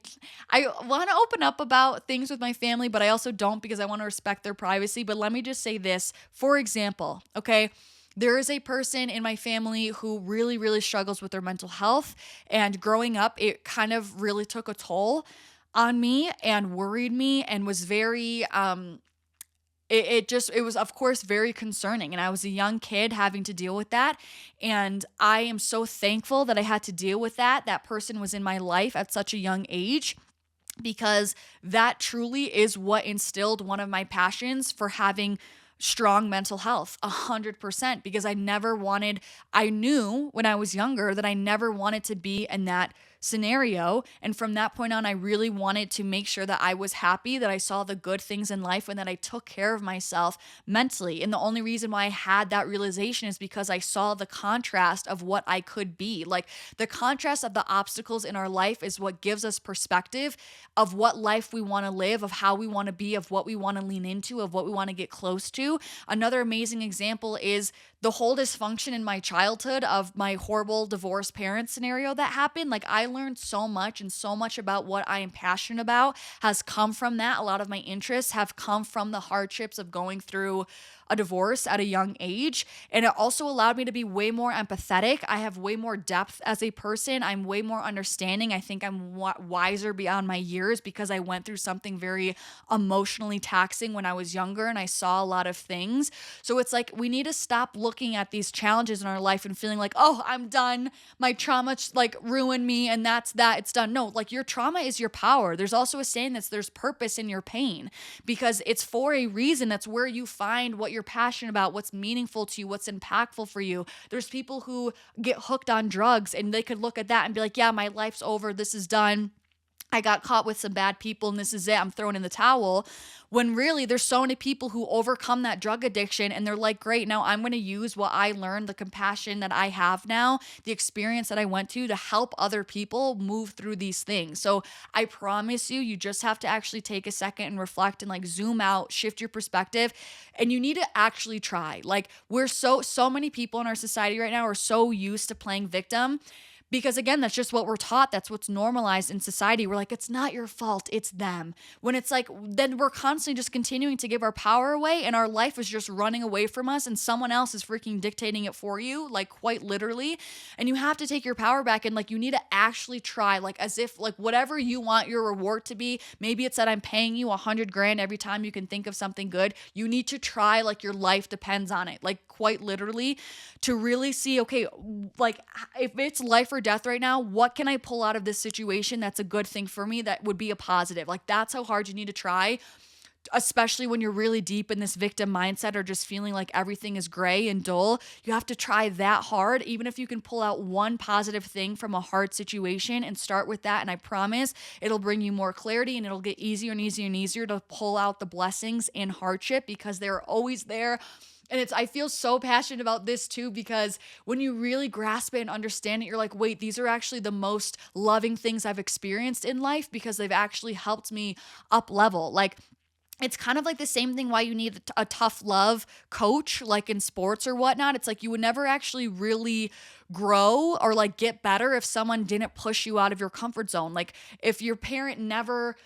want to open up about things with my family, but I also don't, because I want to respect their privacy. But let me just say this, for example, okay? There is a person in my family who really, really struggles with their mental health. And growing up, it kind of really took a toll on me and worried me and was very, it was of course very concerning, and I was a young kid having to deal with that. And I am so thankful that I had to deal with that person was in my life at such a young age, because that truly is what instilled one of my passions for having strong mental health, 100%, because I knew when I was younger that I never wanted to be in that scenario. And from that point on, I really wanted to make sure that I was happy, that I saw the good things in life, and that I took care of myself mentally. And the only reason why I had that realization is because I saw the contrast of what I could be. Like, the contrast of the obstacles in our life is what gives us perspective of what life we want to live, of how we want to be, of what we want to lean into, of what we want to get close to. Another amazing example is the whole dysfunction in my childhood of my horrible divorced parent scenario that happened. Like, I learned so much, and so much about what I am passionate about has come from that. A lot of my interests have come from the hardships of going through a divorce at a young age. And it also allowed me to be way more empathetic. I have way more depth as a person. I'm way more understanding. I think I'm wiser beyond my years, because I went through something very emotionally taxing when I was younger, and I saw a lot of things. So it's like, we need to stop looking at these challenges in our life and feeling like, oh, I'm done. My trauma like ruined me, and that's that. It's done. No, like, your trauma is your power. There's also a saying that there's purpose in your pain, because it's for a reason. That's where you find what you're passionate about, what's meaningful to you, what's impactful for you. There's people who get hooked on drugs, and they could look at that and be like, yeah, my life's over. This is done. I got caught with some bad people and this is it, I'm throwing in the towel. When really there's so many people who overcome that drug addiction and they're like, great, now I'm going to use what I learned, the compassion that I have now, the experience that I went to help other people move through these things. So I promise you, you just have to actually take a second and reflect and like zoom out, shift your perspective, and you need to actually try. Like we're so many people in our society right now are so used to playing victim, because again, that's just what we're taught. That's what's normalized in society. We're like, it's not your fault, it's them. When it's like, then we're constantly just continuing to give our power away and our life is just running away from us and someone else is freaking dictating it for you, like quite literally. And you have to take your power back and like you need to actually try, like as if like whatever you want your reward to be, maybe it's that I'm paying you 100 grand every time you can think of something good. You need to try like your life depends on it, like quite literally, to really see, okay, like if it's life or death right now, what can I pull out of this situation that's a good thing for me, that would be a positive? Like that's how hard you need to try, especially when you're really deep in this victim mindset or just feeling like everything is gray and dull. You have to try that hard, even if you can pull out one positive thing from a hard situation and start with that. And I promise it'll bring you more clarity and it'll get easier and easier and easier to pull out the blessings in hardship because they're always there. And I feel so passionate about this too, because when you really grasp it and understand it, you're like, wait, these are actually the most loving things I've experienced in life because they've actually helped me up level. Like, it's kind of like the same thing why you need a tough love coach, like in sports or whatnot. It's like you would never actually really grow or like get better if someone didn't push you out of your comfort zone. Like if your parent never,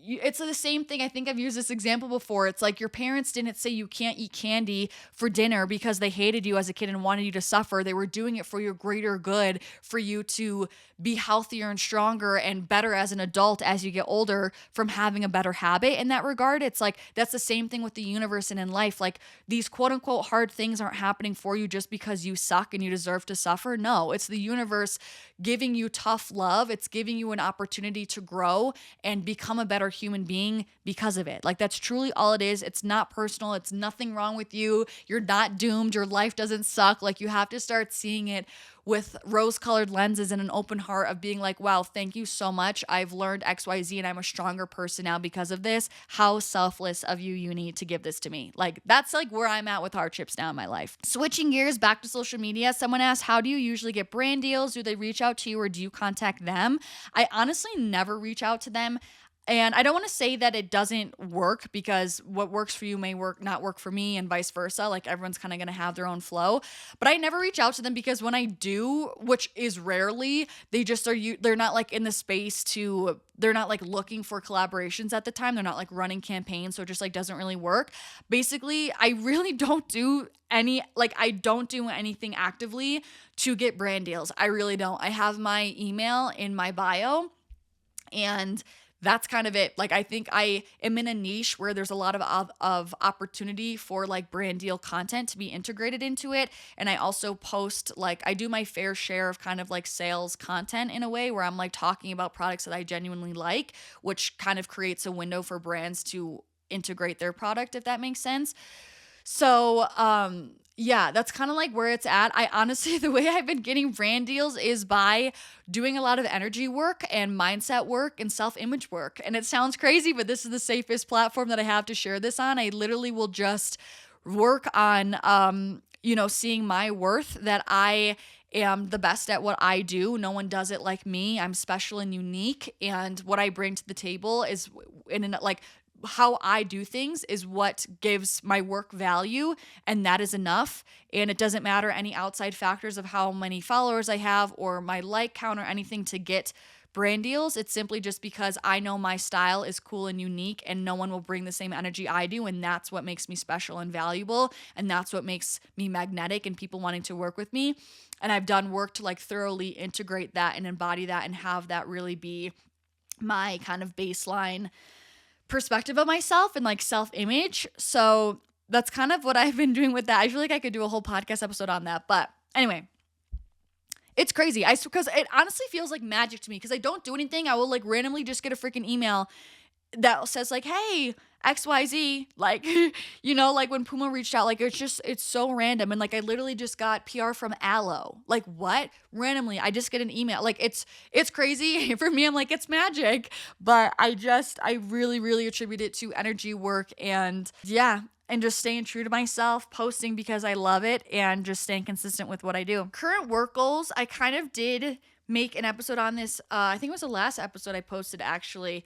it's the same thing. I think I've used this example before. It's like your parents didn't say you can't eat candy for dinner because they hated you as a kid and wanted you to suffer. They were doing it for your greater good, for you to be healthier and stronger and better as an adult as you get older from having a better habit. In that regard, it's like that's the same thing with the universe and in life. Like these quote unquote hard things aren't happening for you just because you suck and you deserve to suffer. No, it's the universe giving you tough love. It's giving you an opportunity to grow and become a better human being because of it. Like that's truly all it is. It's not personal. It's nothing wrong with you. You're not doomed. Your life doesn't suck. Like you have to start seeing it with rose-colored lenses and an open heart of being like, wow, thank you so much. I've learned XYZ and I'm a stronger person now because of this. How selfless of you need to give this to me. Like that's like where I'm at with hardships now in my life. Switching gears back to social media, someone asked, how do you usually get brand deals? Do they reach out to you or do you contact them? I honestly never reach out to them. And I don't want to say that it doesn't work because what works for you may not work for me and vice versa. Like everyone's kind of going to have their own flow. But I never reach out to them because when I do, which is rarely, they just they're not like in the space they're not like looking for collaborations at the time. They're not like running campaigns. So it just like doesn't really work. Basically, I really don't do I don't do anything actively to get brand deals. I really don't. I have my email in my bio and that's kind of it. Like, I think I am in a niche where there's a lot of opportunity for like brand deal content to be integrated into it. And I also post, like, I do my fair share of kind of like sales content in a way where I'm like talking about products that I genuinely like, which kind of creates a window for brands to integrate their product, if that makes sense. So, yeah, that's kind of like where it's at. I honestly, the way I've been getting brand deals is by doing a lot of energy work and mindset work and self-image work. And it sounds crazy, but this is the safest platform that I have to share this on. I literally will just work on, seeing my worth, that I am the best at what I do. No one does it like me. I'm special and unique. And what I bring to the table is how I do things is what gives my work value, and that is enough. And it doesn't matter any outside factors of how many followers I have or my like count or anything to get brand deals. It's simply just because I know my style is cool and unique and no one will bring the same energy I do, and that's what makes me special and valuable, and that's what makes me magnetic and people wanting to work with me. And I've done work to like thoroughly integrate that and embody that and have that really be my kind of baseline perspective of myself and like self-image. So that's kind of what I've been doing with that. I feel like I could do a whole podcast episode on that. But anyway, it's crazy. Because it honestly feels like magic to me because I don't do anything. I will like randomly just get a freaking email that says like, hey, XYZ, like, like when Puma reached out, like it's so random. And like I literally just got PR from Aloe. Like what? Randomly, I just get an email. Like it's crazy. For me, I'm like, it's magic. But I really, really attribute it to energy work and yeah. And just staying true to myself, posting because I love it, and just staying consistent with what I do. Current work goals, I kind of did make an episode on this. I think it was the last episode I posted actually.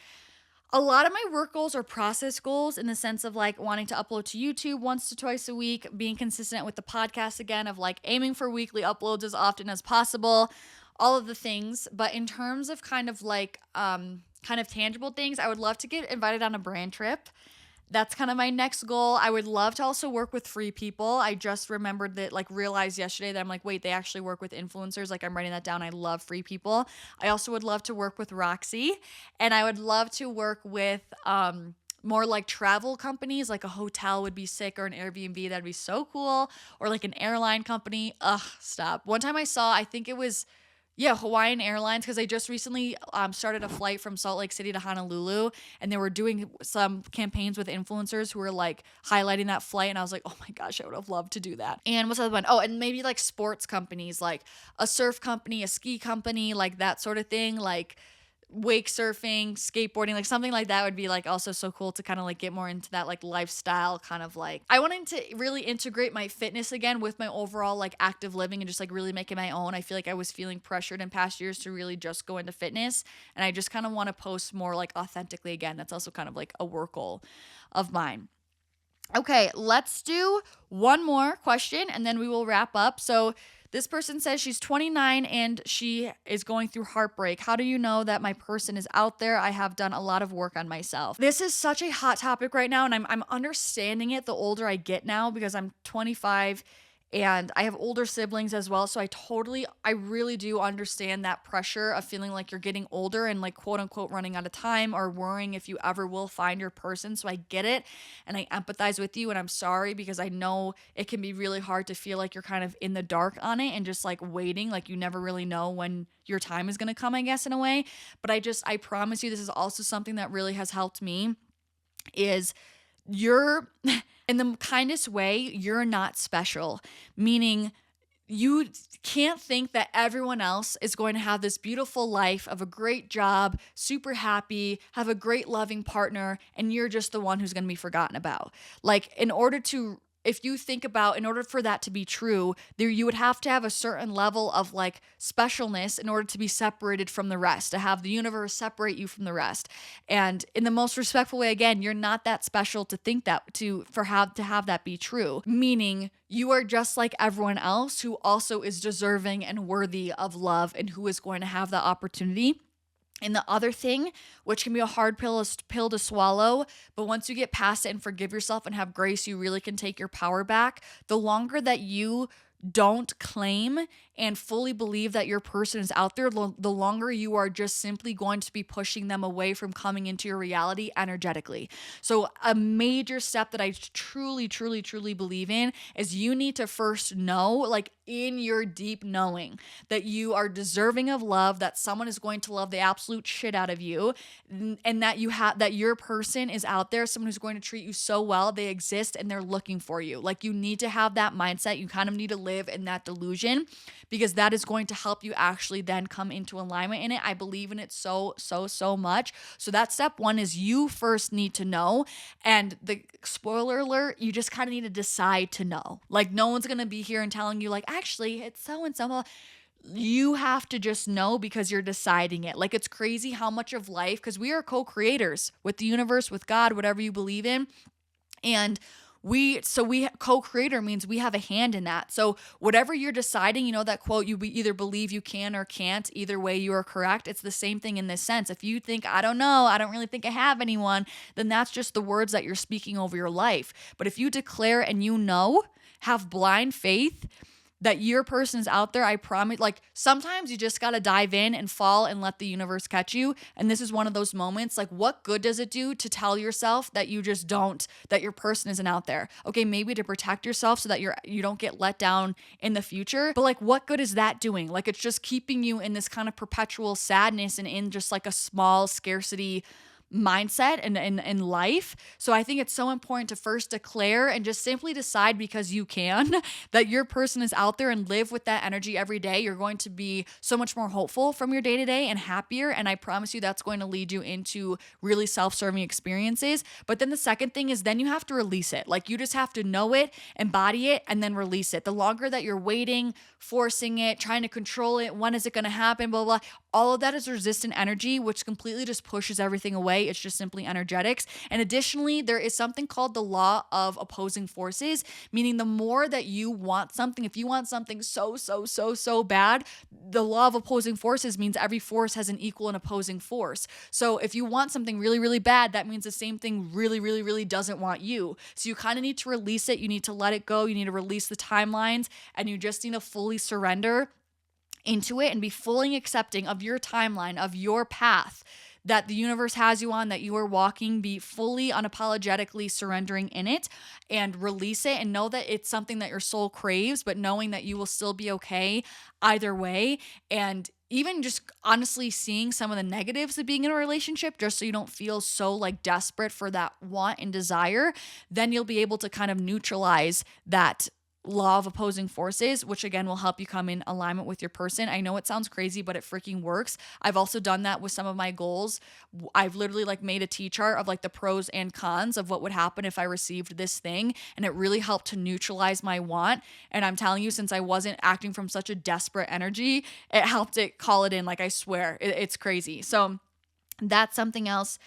A lot of my work goals are process goals in the sense of like wanting to upload to YouTube once to twice a week, being consistent with the podcast again, of like aiming for weekly uploads as often as possible, all of the things. But in terms of kind of like kind of tangible things, I would love to get invited on a brand trip. That's kind of my next goal. I would love to also work with free people. I just remembered that, like, realized yesterday that I'm like, wait, they actually work with influencers. Like, I'm writing that down. I love free people. I also would love to work with Roxy, and I would love to work with more like travel companies. Like a hotel would be sick, or an Airbnb. That'd be so cool. Or like an airline company. Ugh, stop. One time I saw, I think it was, yeah, Hawaiian Airlines, because I just recently started a flight from Salt Lake City to Honolulu, and they were doing some campaigns with influencers who were like highlighting that flight, and I was like, oh my gosh, I would have loved to do that. And what's the other one? Oh, and maybe like sports companies, like a surf company, a ski company, like that sort of thing, like wake surfing, skateboarding, like something like that would be like also so cool to kind of like get more into that like lifestyle kind of like. I wanted to really integrate my fitness again with my overall like active living and just like really make it my own. I feel like I was feeling pressured in past years to really just go into fitness, and I just kind of want to post more like authentically again. That's also kind of like a work goal of mine. Okay, let's do one more question and then we will wrap up. So this person says she's 29 and she is going through heartbreak. How do you know that my person is out there? I have done a lot of work on myself. This is such a hot topic right now, and I'm understanding it the older I get now, because I'm 25 and I have older siblings as well. So I really do understand that pressure of feeling like you're getting older and like quote unquote running out of time, or worrying if you ever will find your person. So I get it and I empathize with you, and I'm sorry, because I know it can be really hard to feel like you're kind of in the dark on it and just like waiting, like you never really know when your time is going to come, I guess, in a way. But I promise you, this is also something that really has helped me, is you're in the kindest way, you're not special. Meaning, you can't think that everyone else is going to have this beautiful life of a great job, super happy, have a great loving partner, and you're just the one who's going to be forgotten about. Like, if you think about, in order for that to be true, there you would have to have a certain level of like specialness in order to be separated from the rest, to have the universe separate you from the rest. And in the most respectful way, again, you're not that special to think that, to have that be true. Meaning, you are just like everyone else who also is deserving and worthy of love, and who is going to have the opportunity. And the other thing, which can be a hard pill to swallow, but once you get past it and forgive yourself and have grace, you really can take your power back. The longer that you don't claim and fully believe that your person is out there, the longer you are just simply going to be pushing them away from coming into your reality energetically. So a major step that I truly, truly, truly believe in is you need to first know, like in your deep knowing, that you are deserving of love, that someone is going to love the absolute shit out of you, and that your person is out there, someone who's going to treat you so well, they exist and they're looking for you. Like, you need to have that mindset. You kind of need to live in that delusion, because that is going to help you actually then come into alignment in it. I believe in it so, so, so much. So that step one is you first need to know. And the spoiler alert, you just kind of need to decide to know. Like, no one's going to be here and telling you like, actually, it's so-and-so. You have to just know, because you're deciding it. Like, it's crazy how much of life, because we are co-creators with the universe, with God, whatever you believe in. And we co-creator means we have a hand in that. So whatever you're deciding, that quote, you either believe you can or can't, either way you are correct. It's the same thing in this sense. If you think, I don't know, I don't really think I have anyone, then that's just the words that you're speaking over your life. But if you declare and have blind faith that your person is out there, I promise, like, sometimes you just got to dive in and fall and let the universe catch you. And this is one of those moments. Like, what good does it do to tell yourself that that your person isn't out there? Okay, maybe to protect yourself so that you don't get let down in the future. But like, what good is that doing? Like, it's just keeping you in this kind of perpetual sadness and in just like a small scarcity mindset and in life. So I think it's so important to first declare and just simply decide, because you can, that your person is out there, and live with that energy every day. You're going to be so much more hopeful from your day to day and happier. And I promise you that's going to lead you into really self-serving experiences. But then the second thing is, then you have to release it. Like, you just have to know it, embody it, and then release it. The longer that you're waiting, forcing it, trying to control it, when is it going to happen, blah, blah, all of that is resistant energy, which completely just pushes everything away. It's just simply energetics. And additionally, there is something called the law of opposing forces, meaning the more that you want something, if you want something so bad, the law of opposing forces means every force has an equal and opposing force. So if you want something really bad, that means the same thing really doesn't want you. So you kind of need to release it. You need to let it go. You need to release the timelines, and you just need to fully surrender into it and be fully accepting of your timeline, of your path that the universe has you on, that you are walking. Be fully unapologetically surrendering in it, and release it, and know that it's something that your soul craves, but knowing that you will still be okay either way. And even just honestly seeing some of the negatives of being in a relationship, just so you don't feel so like desperate for that want and desire, then you'll be able to kind of neutralize that law of opposing forces, which again will help you come in alignment with your person. I know it sounds crazy, but it freaking works. I've also done that with some of my goals. I've literally like made a T-chart of like the pros and cons of what would happen if I received this thing, and it really helped to neutralize my want. And I'm telling you, since I wasn't acting from such a desperate energy, it helped it call it in. Like, I swear, it's crazy. So that's something else.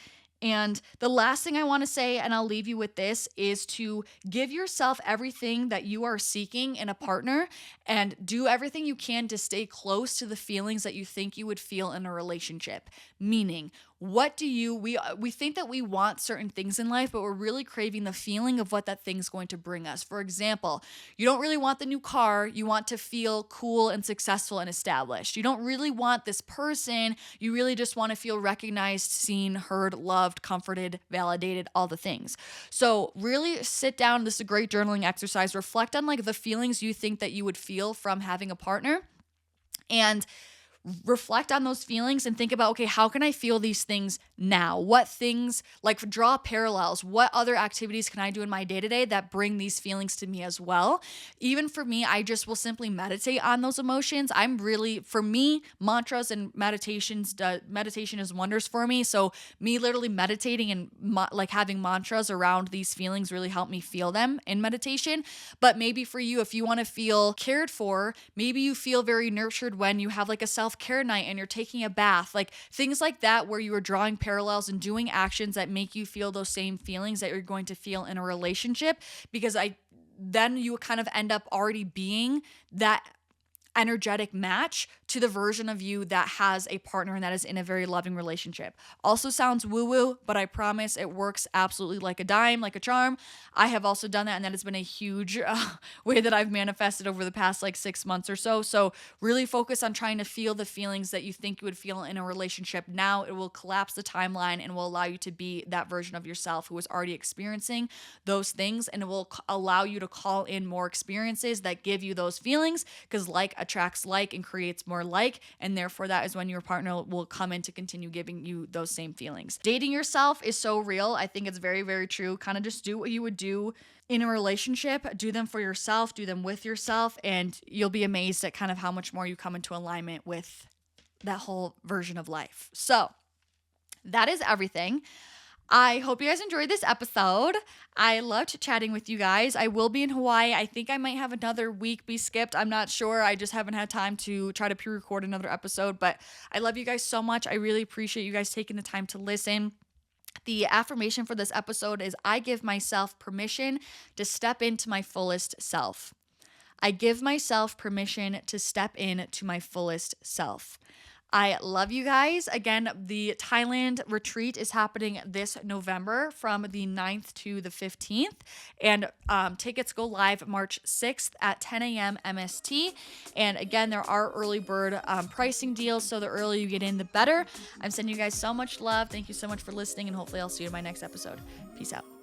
And the last thing I want to say, and I'll leave you with this, is to give yourself everything that you are seeking in a partner, and do everything you can to stay close to the feelings that you think you would feel in a relationship. Meaning, what do you, we think that we want certain things in life, but we're really craving the feeling of what that thing's going to bring us. For example, you don't really want the new car. You want to feel cool and successful and established. You don't really want this person. You really just want to feel recognized, seen, heard, loved, comforted, validated, all the things. So really sit down. This is a great journaling exercise. Reflect on like the feelings you think that you would feel from having a partner, and reflect on those feelings and think about, okay, how can I feel these things now? What things, like, draw parallels. What other activities can I do in my day-to-day that bring these feelings to me as well? Even for me, I just will simply meditate on those emotions. For me, mantras and meditation is wonders for me. So me literally meditating and like having mantras around these feelings really help me feel them in meditation. But maybe for you, if you want to feel cared for, maybe you feel very nurtured when you have like a self-care night and you're taking a bath, like things like that, where you are drawing parallels and doing actions that make you feel those same feelings that you're going to feel in a relationship, because then you kind of end up already being that energetic match to the version of you that has a partner and that is in a very loving relationship. Also sounds woo-woo, but I promise it works absolutely like a dime, like a charm. I have also done that, and that has been a huge way that I've manifested over the past like 6 months or so. So really focus on trying to feel the feelings that you think you would feel in a relationship now. It will collapse the timeline and will allow you to be that version of yourself who is already experiencing those things, and it will allow you to call in more experiences that give you those feelings, because like attracts like and creates more like, and therefore that is when your partner will come in to continue giving you those same feelings. Dating yourself is so real. I think it's very, very true. Kind of just do what you would do in a relationship. Do them for yourself, do them with yourself, and you'll be amazed at kind of how much more you come into alignment with that whole version of life. So that is everything. I hope you guys enjoyed this episode. I loved chatting with you guys. I will be in Hawaii. I think I might have another week be skipped. I'm not sure. I just haven't had time to try to pre-record another episode, but I love you guys so much. I really appreciate you guys taking the time to listen. The affirmation for this episode is, I give myself permission to step into my fullest self. I give myself permission to step into my fullest self. I love you guys. Again, the Thailand retreat is happening this November from the 9th to the 15th. And tickets go live March 6th at 10 a.m. MST. And again, there are early bird pricing deals, so the earlier you get in, the better. I'm sending you guys so much love. Thank you so much for listening, and hopefully I'll see you in my next episode. Peace out.